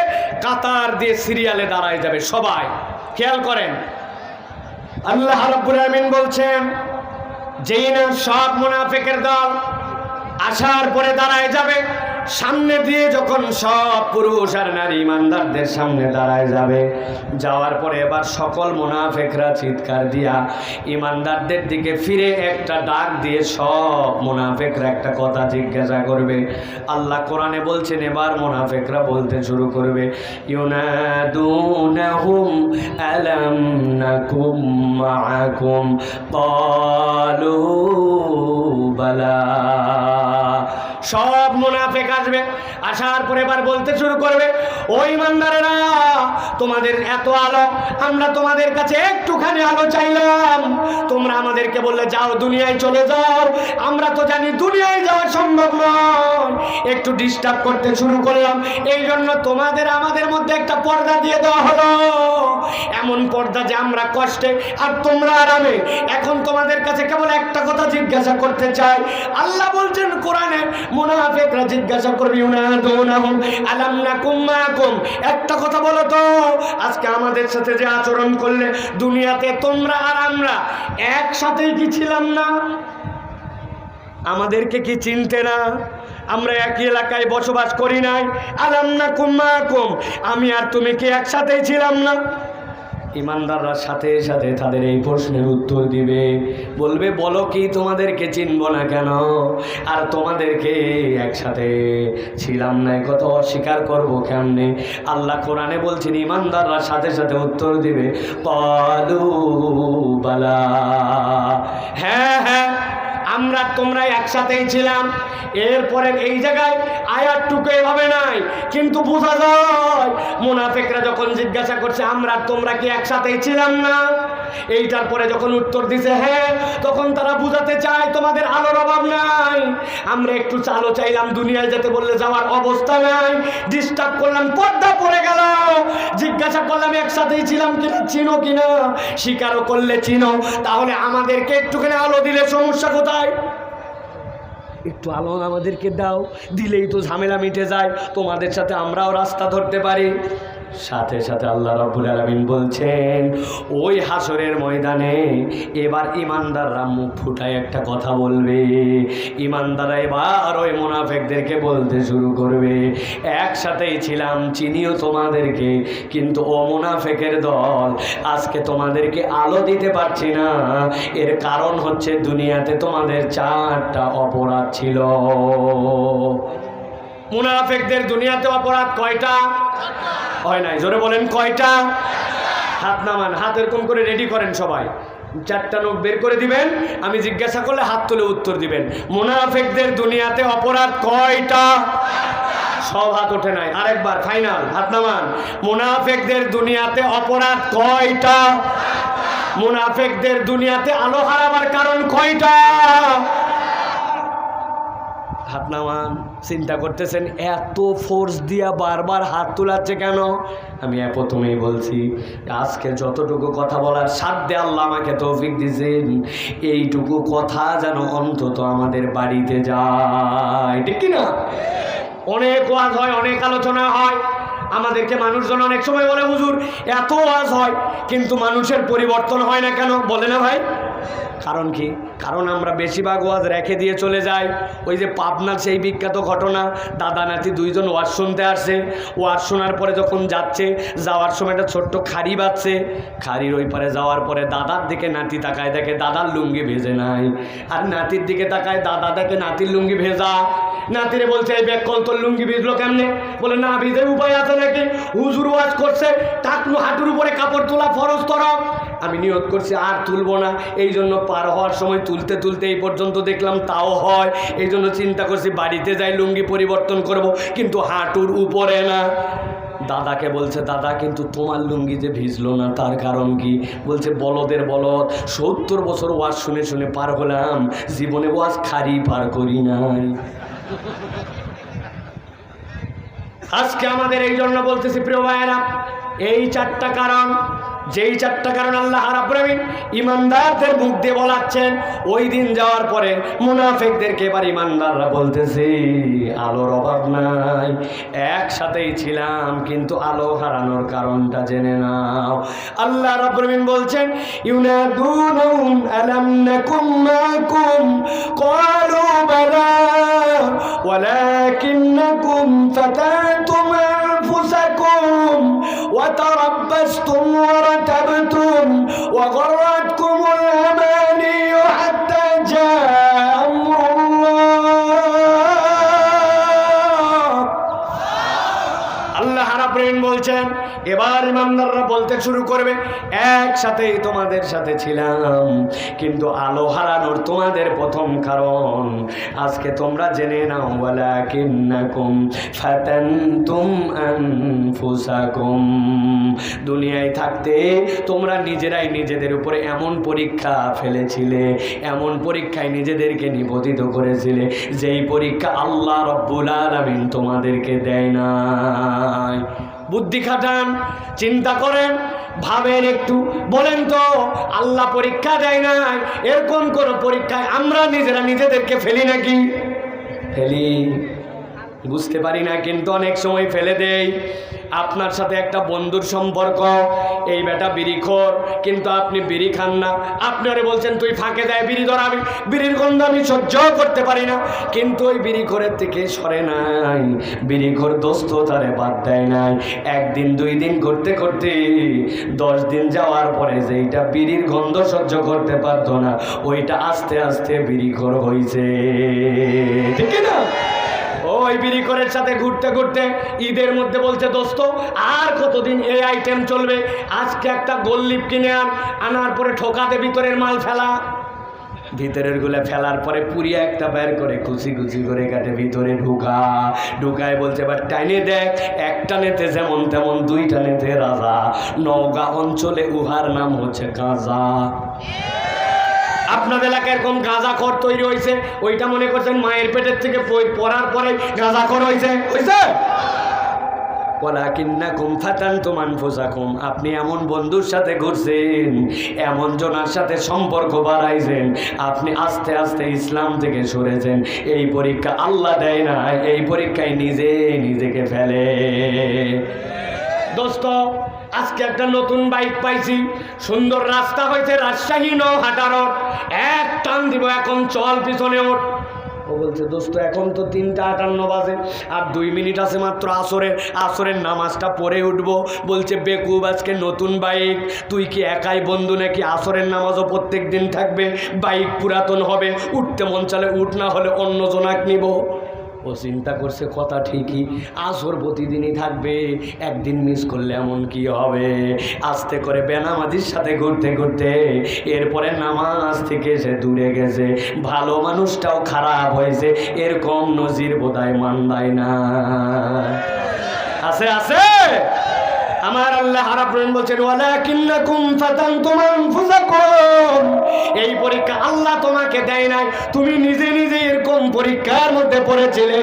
কাতার দিয়ে সিরিয়ালে দাঁড়ায় যাবে সবাই। খেয়াল করেন, আল্লাহ রাব্বুল আমিন বলছেন যেই না সব মুনাফিকের দল আসার পরে দাঁড়ায় যাবে, সামনে দিয়ে যখন সব পুরুষ আর নারী ইমানদারদের সামনে দাঁড়ায় যাবে, যাওয়ার পরে এবার সকল মুনাফিকরা চিৎকার দিয়া ইমানদারদের দিকে ফিরে একটা ডাক দিয়ে সব মুনাফিকরা একটা কথা জিজ্ঞাসা করবে। আল্লাহ কোরআনে বলছেন এবার মুনাফিকরা বলতে শুরু করবে, ইউনাদুনাহুম আলাম নাকুম মাআকুম ক্বালু বালা। সব মুনাফিক আসবে, আসার পরে এবার বলতে শুরু করবে, ও ইমানদারেরা, তোমাদের এত আলো, আমরা তোমাদের কাছে একটুখানি আলো চাইলাম, তোমরা আমাদেরকে বললে যাও দুনিয়ায় চলে যাও, আমরা তো জানি দুনিয়ায় যাওয়া সম্ভব নয়, একটু ডিস্টার্ব করতে শুরু করলাম, এই জন্য তোমাদের আমাদের মধ্যে একটা পর্দা দিয়ে দেওয়া হলো, এমন পর্দা যে আমরা কষ্টে আর তোমরা আরামে। এখন তোমাদের কাছে কেবল একটা কথা জিজ্ঞাসা করতে চাই। আল্লাহ বলছেন কোরআনে, মুনাফিকরা জিজ্ঞাসা করবে, ইউনাদুনাহুম আলাম নাকুম মাআকুম, একটা কথা বলো তো, আজকে আমাদের সাথে যে আচরণ করলে দুনিয়াতে তোমরা আর আমরা একসাথেই কি ছিলাম না? আমাদেরকে কি চিনতে না? আমরা একই এলাকায় বসবাস করি নাই? আলাম নাকুম মাআকুম, আমি আর তুমি কি একসাথেই ছিলাম না? ইমানদাররা সাথে সাথে তাদের এই প্রশ্নের উত্তর দিবে, বলবে বলো কি তোমাদেরকে চিনব না কেন, আর তোমাদেরকে একসাথে ছিলাম না এ কথা অস্বীকার করবো কেমনে? আল্লাহ কোরআনে বলছেন ইমানদাররা সাথে সাথে উত্তর দিবে, ক্বালু বালা, হ্যাঁ হ্যাঁ আমরা তোমরা একসাথেই ছিলাম। এরপরে এই জায়গায় আয়াতটুকু এভাবে নাই, কিন্তু বোঝা যায় মুনাফিকরা যখন জিজ্ঞাসা করছে আমরা তোমরা কি একসাথেই ছিলাম না, এইটার পরে যখন উত্তর দিছে হ্যাঁ, তখন তারা বুঝাতে চায় তোমাদের আলোর অভাব নাই, আমরা একটু আলো চাইলাম, দুনিয়ায় যেতে বললে যাওয়ার অবস্থা নাই, ডিস্টার্ব করলাম, পর্দা পড়ে গেল, জিজ্ঞাসা করলাম একসাথেই ছিলাম কিনা, চিনো কিনা, স্বীকারও করলে চিনো, তাহলে আমাদেরকে একটুখানি আলো দিলে সমস্যা কোথায়? একটু আলো আমাদেরকে দাও, দিলেই তো ঝামেলা মিটে যায়, তোমাদের সাথে আমরাও রাস্তা ধরতে পারি। সাথে সাথে আল্লাহ রাব্বুল আলামিন বলছেন ওই হাসরের ময়দানে এবার ইমানদাররা মুখ ফুটায় একটা কথা বলবে, ইমানদাররা এবার ওই মুনাফিকদেরকে বলতে শুরু করবে, একসাথেই ছিলাম, চিনিও তোমাদেরকে, কিন্তু ও মুনাফিকের দল, আজকে তোমাদেরকে আলো দিতে পারছি না, এর কারণ হচ্ছে দুনিয়াতে তোমাদের 4টা অপরাধ ছিল। মুনাফিকদের দুনিয়াতে অপরাধ কয়টা? হয় নাই, জোরে বলেন কয়টা? হাত নামান, হাত এরকম করে রেডি করেন সবাই, 4টা নোট বের করে দিবেন, আমি জিজ্ঞাসা করলে হাত তুলে উত্তর দিবেন। মুনাফিকদের দুনিয়াতে অপরাধ কয়টা? সব হাত ওঠে নাই, আরেকবার ফাইনাল, হাত নামান। মুনাফিকদের দুনিয়াতে অপরাধ কয়টা? মুনাফিকদের দুনিয়াতে আলো হারাবার কারণ কয়টা? হাত নামান। চিন্তা করতেছেন এত ফোর্স দিয়া বারবার হাত তোলাচ্ছে কেন? আমি প্রথমেই বলছি আজকে যতটুকু কথা বলার সাধ্যে আল্লাহ আমাকে তৌফিক দিয়েছেন, এইটুকু কথা যেন অন্তত আমাদের বাড়িতে যায়, ঠিক কিনা? অনেক ওয়াজ হয়, অনেক আলোচনা হয়, আমাদেরকে মানুষজন অনেক সময় বলে হুজুর এত ওয়াজ হয় কিন্তু মানুষের পরিবর্তন হয় না কেন? বলে না ভাই, কারণ কি? কারণ আমরা বেশিরভাগ ওয়াজ রেখে দিয়ে চলে যাই। ওই যে পাবনার সেই বিখ্যাত ঘটনা, দাদা নাতি 2 জন ওয়াজ শুনতে আসছে, ওয়াজ শোনার পরে যখন যাচ্ছে, যাওয়ার সময় একটা ছোট্ট খাড়ি বাজছে, খাড়ির ওই পারে যাওয়ার পরে দাদার দিকে নাতি তাকায়, দেখে দাদার লুঙ্গি ভেজে নাই, আর নাতির দিকে তাকায়, দাদা দেখে নাতির লুঙ্গি ভেজা। নাতিরে বলছে এই ব্যাগ কল তোর লুঙ্গি ভিজলো কেমনে? বলে না ভিজের উপায় আছে নাকি, হুজুর ওয়াজ করছে টাকলু হাঁটুর উপরে কাপড় তোলা ফরজ তরফ, আমি নিয়ত করছি আর তুলবো না, এই জন্য পার হওয়ার সময় তুলতে তুলতে এই পর্যন্ত দেখলাম তাও হয়, এই জন্য চিন্তা করছি বাড়িতে যাই লুঙ্গি পরিবর্তন করব, কিন্তু হাঁটুর উপরে না। দাদাকে বলছে দাদা কিন্তু তোমার লুঙ্গি যে ভিজলো না তার কারণ কি? বলছে বলদের বলদ, 70 বছর ওয়াজ শুনে শুনে পার হলাম, জীবনে ওয়াজ খারি পার করি নাই। আজকে আমাদের এই জন্য বলতেছি প্রিয় ভাইয়েরা, এই 4টা কারণ যেই 4টা কারণ আল্লাহ রাব্বুল আলামিন ইমানদারদের মুখ দিয়ে বলাচ্ছেন, ওই দিন যাওয়ার পরে মুনাফিকদেরকে এবার ইমানদাররা বলতেছে আলোর অভাব নাই, একসাথেই ছিলাম কিন্তু আলো হারানোর কারণটা জেনে নাও। আল্লাহ রাব্বুল আলামিন বলছেন ইউনাদুনহুম আলাম নাকুম মাকুম ক্বালু বালা ওয়ালাকিন্নাকুম ফাতানতুম আনফুসাকুম ওয়া তারাব্বাসতুম ওয়া রাতাবতুম ওয়া গররাতকুমুল আমানি হাত্তা জাআ আমরুল্লাহ। আল্লাহ রাব্বুল আলামিন বলছেন এবার ইমানদাররা বলতে শুরু করবে একসাথেই তোমাদের সাথে ছিলাম কিন্তু আলো হারানোর তোমাদের প্রথম কারণ আজকে তোমরা জেনে নাও, ওয়ালাকিন্নাকুম ফাতানতুম আনফুসাকুম। দুনিয়ায় থাকতে তোমরা নিজেরাই নিজেদের উপরে এমন পরীক্ষা ফেলেছিলে, এমন পরীক্ষায় নিজেদেরকে নিবেদিত করেছিলে যেই পরীক্ষা আল্লাহ রব্বুল আলামিন তোমাদেরকে দেয় নাই। বুদ্ধি খাটান, চিন্তা করেন, ভাবেন একটু, বলেন তো আল্লাহ পরীক্ষা দেয় না, এরকম কোন পরীক্ষায় আমরা নিজেরা নিজেদেরকে ফেলি নাকি? ফেলি, বুঝতে পারি না কিন্তু অনেক সময় ফেলে দেই। আপনার সাথে একটা বন্ধুর সম্পর্ক, এই বেটা বিড়িখোর কিন্তু আপনি বিড়ি খান না, আপনারে বলছেন তুই ফাঁকে যায় বিড়ি ধরাবি, বিড়ির গন্ধ আমি সহ্য করতে পারি না, কিন্তু ওই বিড়িখোরের থেকে সরে নাই, বিড়িখোর দোস্ত তারে বাদ দেয় নাই। একদিন 2 দিন করতে করতে 10 দিন যাওয়ার পরে যেইটা বিড়ির গন্ধ সহ্য করতে পারতো না ওইটা আস্তে আস্তে বিড়িখোর হয়েছে, ঠিক না? ওই বিড়িখোরের সাথে ঘুরতে ঘুরতে ঈদের মধ্যে বলছে দোস্ত আর কতদিন এই আইটেম চলবে, আজকে একটা গোললিপ কিনে আনার পরে ঠোকাতে ভিতরের মাল ফেলা, ভিতরের গুলা ফেলার পরে পুরিয়া একটা বের করে কুচি কুচি করে কাটে ভিতরে ঢুকায় বলছে এবার টাইনে দেখ, একটা নেতে যেমন তেমন 2টা নেতে রাজা। নওগাঁ অঞ্চলে উহার নাম হচ্ছে গাঁজা। আপনাদের এলাকায় এরকম গাঁজাখোর তৈরি হয়েছে, ওইটা মনে করছেন মায়ের পেটের থেকে পড়ার পরে গাঁজাখোর হয়েছে। ওয়ালাকিন্নাকুম ফাতানতুম আনফুসাকুম, আপনি এমন বন্ধুর সাথে ঘুরছেন, এমন জনার সাথে সম্পর্ক বাড়াইছেন, আপনি আস্তে আস্তে ইসলাম থেকে সরেছেন। এই পরীক্ষা আল্লাহ দেয় না, এই পরীক্ষায় নিজে নিজেকে ফেলে। দোস্ত আজকে একটা নতুন বাইক পাইছি, সুন্দর রাস্তা হয়েছে, রাজশাহী নৌহাটা রোড, এক টান দিব, এখন চল পিছনে ওঠ। ও বলছে দোস্ত এখন তো 3:58 বাজে, আর 2 মিনিট আছে মাত্র আসরের নামাজটা পড়ে উঠবো। বলছে বেকুব আজকে নতুন বাইক, তুই কি একাই বন্ধু নাকি? আসরের নামাজও প্রত্যেক দিন থাকবে, বাইক পুরাতন হবে, উঠতে মন চালে উঠ, না হলে অন্য জনাক নিব। ও চিন্তা করছে কথা ঠিকই, আসর প্রতিদিনই থাকবে, একদিন মিস করলে এমন কি হবে। আস্তে করে বেনামাজির সাথে ঘুরতে ঘুরতে এরপরে নামাজ থেকে সে দূরে গেছে। ভালো মানুষটাও খারাপ হয়েছে, এরকম নজির বোধহয় মানবায় না। আছে আছে আমার আল্লাহ রাব্বুল আলামিন বলেন ওয়ালাকিন্নাকুম ফাতানতুম আনফুসাকুম, এই পরীক্ষা আল্লাহ তোমাকে দেয় নাই, তুমি নিজে নিজে এরকম পরীক্ষার মধ্যে পড়েছিলে।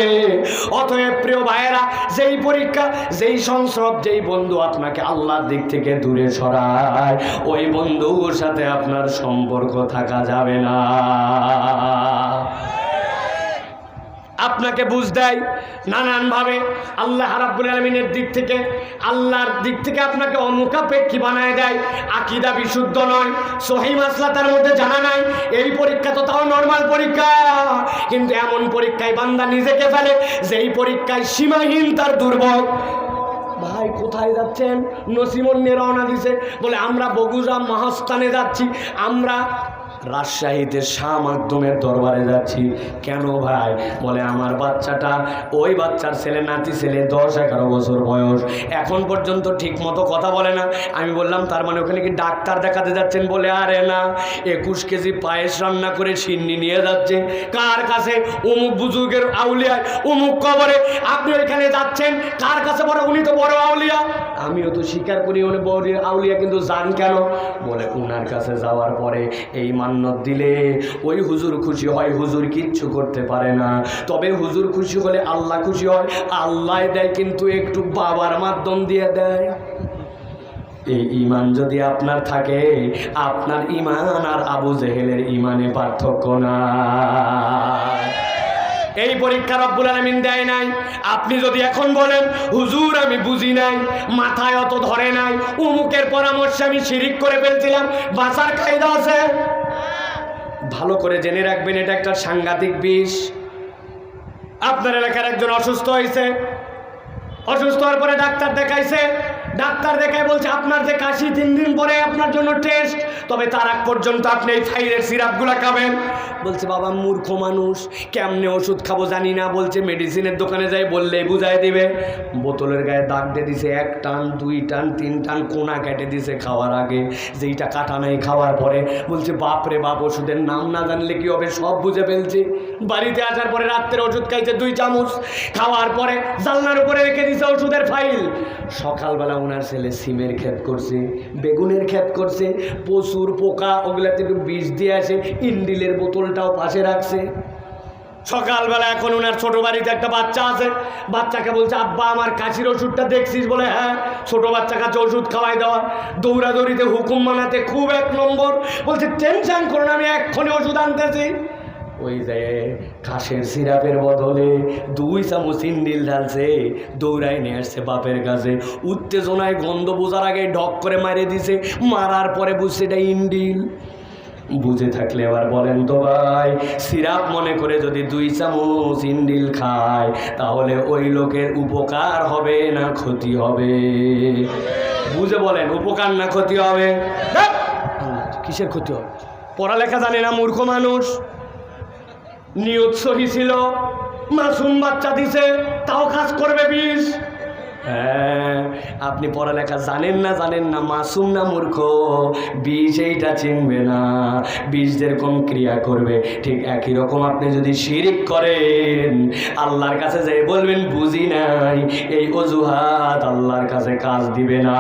অতএব প্রিয় ভাইয়েরা, যেই পরীক্ষা, যেই সংস্রব, যেই বন্ধু আপনাকে আল্লাহর দিক থেকে দূরে সরায়, ওই বন্ধুর সাথে আপনার সম্পর্ক থাকা যাবে না। আপনাকে বুঝ দেয় নানানভাবে আল্লাহ রাব্বুল আলামিনের দিক থেকে, আল্লাহর দিক থেকে আপনাকে অমুখাপেক্ষী বানায় দেয়। আকীদা বিশুদ্ধ নয়, সহিহ মাসলা তার মধ্যে জানা নাই, এই পরীক্ষা তো তাও নরমাল পরীক্ষা, কিন্তু এমন পরীক্ষায় বান্দা নিজেকে ফেলে যেই পরীক্ষায় সীমাহীন তার দুর্ভোগ। ভাই কোথায় যাচ্ছেন? নসিমন নিয়ে রওনা দিছে, বলে আমরা বগুড়া মহাস্থানে যাচ্ছি, আমরা রাজশাহীতে শাহ মাকদুমের দরবারে যাচ্ছি। কেন ভাই? বলে আমার বাচ্চাটা, ওই বাচ্চার ছেলে, নাতি ছেলে 10-11 বছর বয়স, এখন পর্যন্ত ঠিক মতো কথা বলে না। আমি বললাম তার মানে ওখানে কি ডাক্তার দেখাতে যাচ্ছেন? বলে আরে না, 21 কেজি পায়েস রান্না করে সিন্নি নিয়ে যাচ্ছে। কার কাছে? অমুক বুজুর্গের আউলিয়ায়, অমুক কবরে। আপনি ওইখানে যাচ্ছেন কার কাছে? বলে উনি তো বড় আউলিয়া। আমিও তো স্বীকার করি উনি বড় আউলিয়া, কিন্তু যান কেন? বলে উনার কাছে যাওয়ার পরে এই মান্নত দিলে ওই হুজুর খুশি হয়। হুজুর কিচ্ছু করতে পারে না, তবে হুজুর খুশি হলে আল্লাহ খুশি হয়। আল্লাহ দেয় কিন্তু একটু বাবার মাধ্যম দিয়ে দেয়। এই ঈমান যদি আপনার থাকে, আপনার ঈমান আর আবু জেহেলের ঈমানে পার্থক্য নাই। এই পরীক্ষা রব্বুল আলামিন দেয় নাই। আপনি যদি এখন বলেন হুজুর আমি বুঝি নাই, মাথায় অত ধরে নাই, উমুকের পরামর্শে আমি শিরিক করে ফেলছিলাম, বাঁচার কায়দা আছে। ভালো করে জেনে রাখবেন, এটা একটা সাংঘাতিক বিষ। আপনার এলাকার একজন অসুস্থ হয়েছে, অসুস্থ হওয়ার পরে ডাক্তার দেখাইছে, ডাক্তার দেখায় বলছে আপনার যে কাশি 3 দিন পরে আপনার জন্য টেস্ট, তবে তার আগ পর্যন্ত আপনি এই থাইরের সিরাপগুলো খাবেন। বলছে বাবা মূর্খ মানুষ, কেমনে ওষুধ খাবো জানি না, বলছে মেডিসিনের দোকানে যাই বললেই বুঝাই দিবে। বোতলের গায়ে দাগ দিয়ে দিছে, 1 টান 2 টান 3 টান কোনা কেটে দিছে খাওয়ার আগে, যেইটা কাটা নাই খাওয়ার পরে। বলছে বাপ রে বাপ, ওষুধের নাম না জানলে কি হবে, সব বুঝে ফেলছে। বাড়িতে আসার পরে রাত্রে ওষুধ খাইছে 2 চামচ, খাওয়ার পরে জানলার উপরে রেখে দিছে ওষুধের ফাইল। সকালবেলা ওনার ছেলে সিমের ক্ষেত করছে, বেগুনের ক্ষেত করছে, প্রচুর পোকা, ওগুলাতে একটু বিষ দিয়ে আসে, ইন্ডিলের বোতলটাও পাশে রাখছে। সকালবেলা এখন ওনার ছোট বাড়িতে একটা বাচ্চা আছে, বাচ্চাকে বলছে আব্বা আমার কাশির ওষুধটা দেখছিস? বলে হ্যাঁ। ছোট বাচ্চা কাছে ওষুধ খাওয়াই দেওয়া, দৌড়াদৌড়িতে হুকুম মানাতে খুব 1 নম্বর। বলছে টেনশন করুন, আমি এক্ষুনি ওষুধ আনতেছি। ওই যে ঘাসের সিরাপের বদলে 2 চামচ ইন্ডিল ঢালছে, দৌড়াই নিয়ে আসছে বাপের কাছে। উত্তেজনায় গন্ধ বোঝার আগে ঢক করে মারে দিছে, মারার পরে বুঝছে এটা ইন্ডিল। বুঝে থাকলে এবার বলেন তো ভাই, সিরাপ মনে করে যদি 2 চামচ ইন্ডিল খায়, তাহলে ওই লোকের উপকার হবে না ক্ষতি হবে? বুঝে বলেন, উপকার না ক্ষতি হবে? কিসের ক্ষতি হবে? পড়ালেখা জানে না মূর্খ মানুষ। নিয়ত সহি ছিল, মাসুম বাচ্চা দিছে, তাও কাজ করবে বিষ। হ্যাঁ, আপনি পড়ালেখা জানেন না, মাসুম না মূর্খ, বিষ এইটা চিনবে না। বিষ যেরকম ক্রিয়া করবে, ঠিক একই রকম আপনি যদি শিরিক করেন, আল্লাহর কাছে যাই বলবেন বুঝি নাই, এই অজুহাত আল্লাহর কাছে কাজ দিবে না।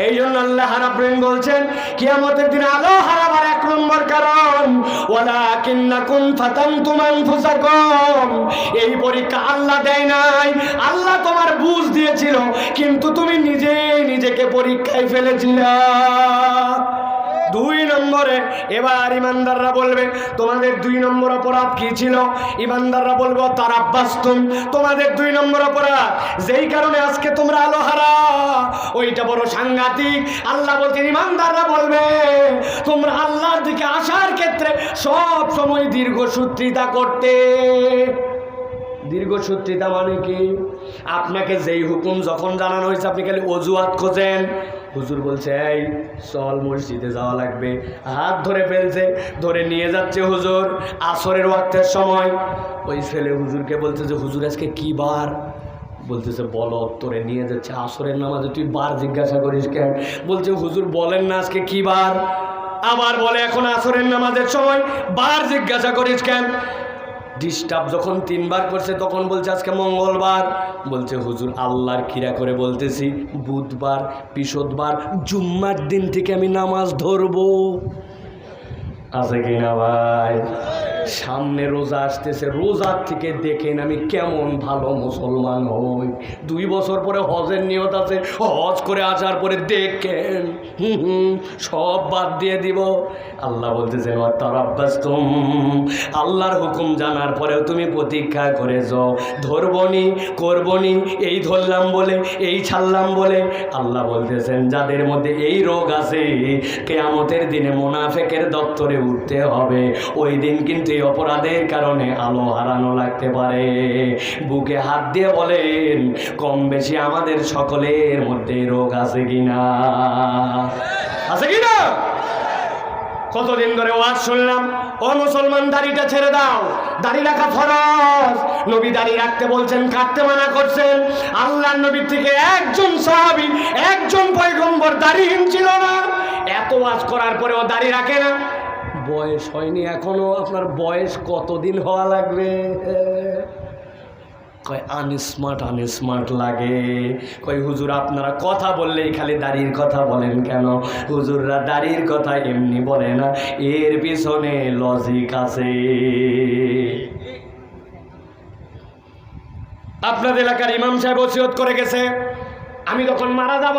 এই জন্য আল্লাহ রাব্বুল বলছেন কিয়ামতের দিন আলো হারাবার 1 নম্বর কারণ ওয়ালাকিন্নাকুম ফাতানতুম আনফুসাকুম। এই পরীক্ষা আল্লাহ দেয় নাই, আল্লাহ তোমার বুঝ দিয়েছিল, কিন্তু তুমি নিজেকে পরীক্ষায় ফেলেছিলে। 2 নম্বরে এবার ইমানদাররা বলবে তোমাদের 2 নম্বর অপরাধ কি ছিল? ইমানদাররা বলবে তারাব্বাসতুম, তোমাদের 2 নম্বর অপরাধ যেই কারণে আজকে তোমরা আলো হারা, ওইটা বড় সাংঘাতিক। আল্লাহ বলছেন ইমানদাররা বলবে তোমরা আল্লাহর দিকে আসার ক্ষেত্রে সব সময় দীর্ঘসূত্রিতা করতে। দীর্ঘসূত্রিতা মানে কি? আপনাকে যেই হুকুম যখন জানানো হয়েছে আপনি খালি অজুহাত খোঁজেন। হুজুর বলছে এই চল মসজিদে যাওয়া লাগবে, হাত ধরে ফেলছে, ধরে নিয়ে যাচ্ছে হুজুর আসরের ওয়াক্তের সময়। ওই ছেলে হুজুরকে বলছে যে হুজুর আজকে কি বার? বলতেছে বলো। তোরে নিয়ে যাচ্ছে আসরের নামাজে, তুই বার জিজ্ঞাসা করিস কেন? বলছে হুজুর বলেন না আজকে কি বার। আবার বলে এখন আসরের নামাজের সময়, বার জিজ্ঞাসা করিস কেন? ডিস্টার্ব যখন 3 বার করছে তখন বলছে আজকে মঙ্গলবার। বলছে হুজুর আল্লাহর কিরা করে বলতেছি, বুধবার, বৃহস্পতিবার, জুম্মার দিন থেকে আমি নামাজ ধরবো। আছে কিনা ভাই? সামনে রোজা আসতেছে, রোজার থেকে দেখেন আমি কেমন ভালো মুসলমান হই। 2 বছর পরে হজের নিয়ত আছে, হজ করে আসার পরে দেখেন সব বাদ দিয়ে দিব। আল্লাহ বলতেছেন তারাব্বাসতুম, আল্লাহর হুকুম জানার পরেও তুমি প্রতীক্ষা করে যাও, ধরবনি করবনি, এই ধরলাম বলে এই ছাড়লাম বলে। আল্লাহ বলতেছেন যাদের মধ্যে এই রোগ আছে, কিয়ামতের দিনে মুনাফিকের দপ্তরে উঠতে হবে। ওই দিন কিন্তু এই অপরাধের কারণে আলো হারানো লাগতে পারে। বুকে হাত দিয়ে বলেন কম বেশি আমাদের সকলের মধ্যে রোগ আছে কিনা? আছে কিনা? কতদিন ধরে ওয়াজ শুনলাম, ও মুসলমান দাড়িটা ছেড়ে দাও, দাড়ি রাখা ফরজ। নবী দাড়ি রাখতে বলছেন, কাটতে মানা করছেন। আল্লাহর নবীর থেকে একজন সাহাবী, একজন পয়গম্বর দাড়িহীন ছিল না। এত ওয়াজ করার পরেও দাড়ি রাখে না। বয়স হয়নি এখনো, আপনার বয়স কতদিন হওয়া লাগবে? কয় আনস্মার্ট লাগে। কয় হুজুর আপনারা কথা বললেই খালি দাড়ির কথা বলেন কেন? হুজুররা দাড়ির কথা এমনি বলে না, এর পিছনে লজিক আছে। আপনাদের এলাকার ইমাম সাহেব ওসিয়ত করে গেছে, আমি যখন মারা যাব,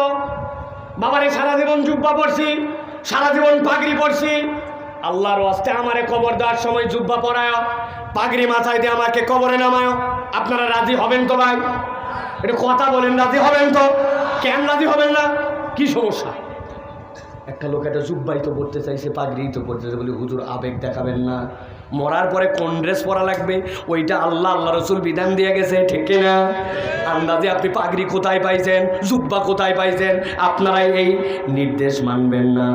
বাবারে সারা জীবন জুব্বা পরছি, সারা জীবন পাগড়ি পরছি, আল্লাহর ওয়াস্তে আমারে কবর দেওয়ার সময় জুব্বা পরায়, পাগড়ি মাথায় দিয়ে আমাকে কবরে নামায়, আপনারা রাজি হবেন তো ভাই? এটা কথা বলেন, রাজি হবেন তো? কেন রাজি হবেন না? কি সমস্যা? একটা লোক একটা জুব্বাই তো পড়তে চাইছে, পাগড়ি তো পড়তে চাইছে, বলি হুজুর আবেগ দেখাবেন না, মরার পরে কোন ড্রেস পরা লাগবে ওইটা আল্লাহ রসুল বিধান দিয়ে গেছে, ঠিক কিনা? আন্দাজে আপনি পাগড়ি কোথায় পাইছেন, জুব্বা কোথায় পাইছেন? আপনারা এই নির্দেশ মানবেন না।